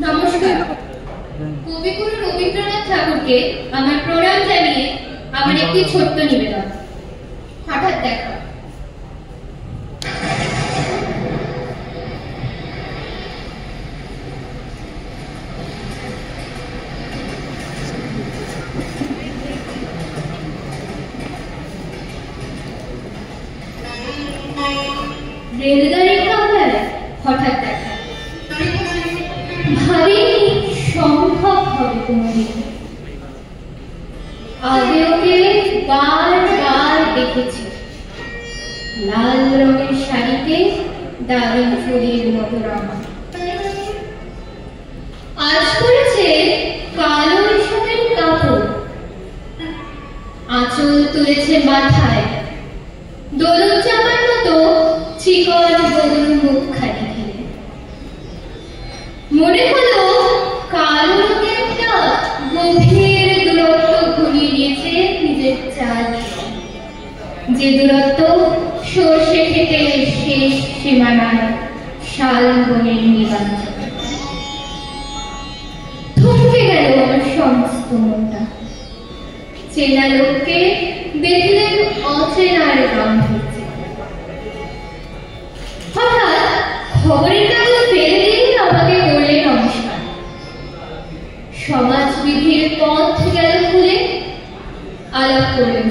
নমস্কার। কবিগুরু রবীন্দ্রনাথ ঠাকুরকে আমার প্রণাম জানিয়ে আমার একটি ছোট্ট নিবেদন। হঠাৎ দেখা। রেলগাড়ির কামরায় হঠাৎ দেখা। ভাবিনি সম্ভব হবে কোনোদিন। আগে ওকে বারবার দেখেছি, লাল রঙের শাড়িতে দারুণ ফুলের মতো রঙা। আজ পড়েছে কালো রেশমের কাপড়, আঁচল তুলেছে মাথায়, দোলন চাপার মতো চিকন গরুর মুখখানি ঘিরে। মনে হলো কালো রঙের একটা গভীর দূরত্ব ঘুরিয়ে নিয়েছে নিজের চারদিকে, যে দূরত্ব সর্ষে ক্ষেতের শেষ সীমানায় শাল বনের নিবাঞ্চন। থমকে গেল আমার সমস্ত মনটা। চেনা লোককে দেখলেন অচেনার গাম্ভীর্যে। হঠাৎ খবরের কাগজ ফেলে দিয়ে আমাকে বললেন নমস্কার। সমাজবিধির পথ গেল খুলে। আলাপ করলেন,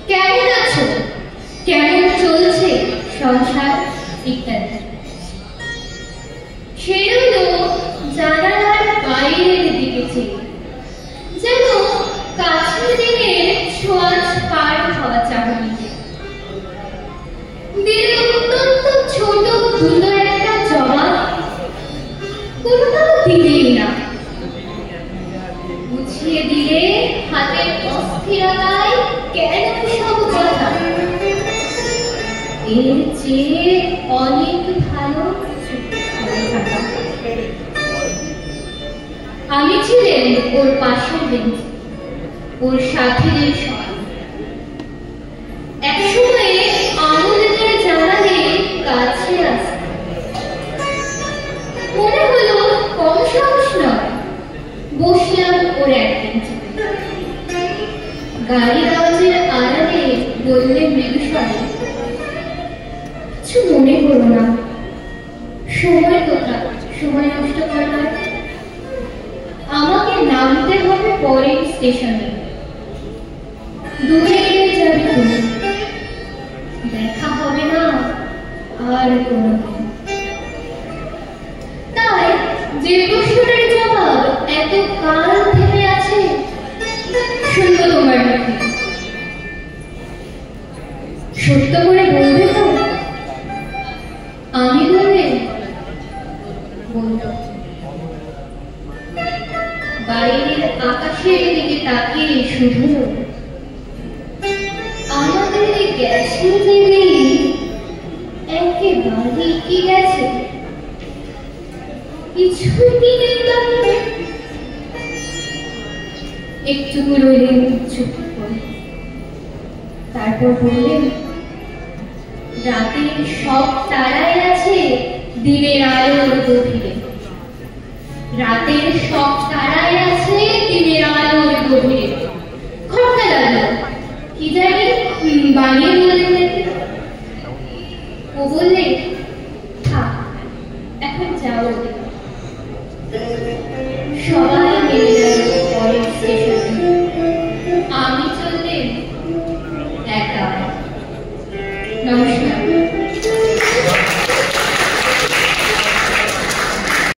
কেমন আছো, কেমন চলছে সংসার ইত্যাদি। সেগুলো জানালার বাইরের দিকে ছিল, যেন কাছের দিকে ছোঁয়াচ পার হওয়া চাহনিতে। দিলে অত্যন্ত ছোট ধুলো একটা জবাব, কোনোটাও দিলেই না। বুঝিয়ে দিলে হাতের অস্থিরতায় কেন সব কথা, এর চেয়ে অনেক ভালো থাকা। আমি ছিলেন ওর পাশের বেঞ্চে, ওর সাথীদের সঙ্গে। এক সময়ে আঙুলের জানালে কাছে আসে, মনে হলো কম সাহস নয়। বসলাম ওর এক বেঞ্চে। গাড়ির আওয়াজের আড়ালে বললে মৃদুস্বরে, কিছু মনে করো না, সময় কোথা, সময় নষ্ট করবার। আমাকে নামতে হবে পরের স্টেশনে, দূরে যাবে তুমি, দেখা হবে না আর কোনোদিন। তাই যে প্রশ্নটার জবাব এত কাল থেকে আছে, শুনবো তোমার মুখে। সত্য করে বলবে তো? আমি বলবে বলব। বাইরের আকাশের দিকে তাকিয়ে শুধু আমাদের গেছে দেবে, একেবারে কি গেছে, কিছুই কি নেই বাকি। একটু রইলেন চুপ করে, তারপর বললেন, রাতের সব তারাই আছে দিনের আলোর গভীরে। রাতের সব তারাই আছে দিনের আলোর গভীরে। খটকা লাগলো, কি জানি বানিয়ে বললেন। ও বললে, থাক এখন যাও। সবাই মিলে গেল পরের স্টেশনে। আমি চললেন একা। নমস্কার।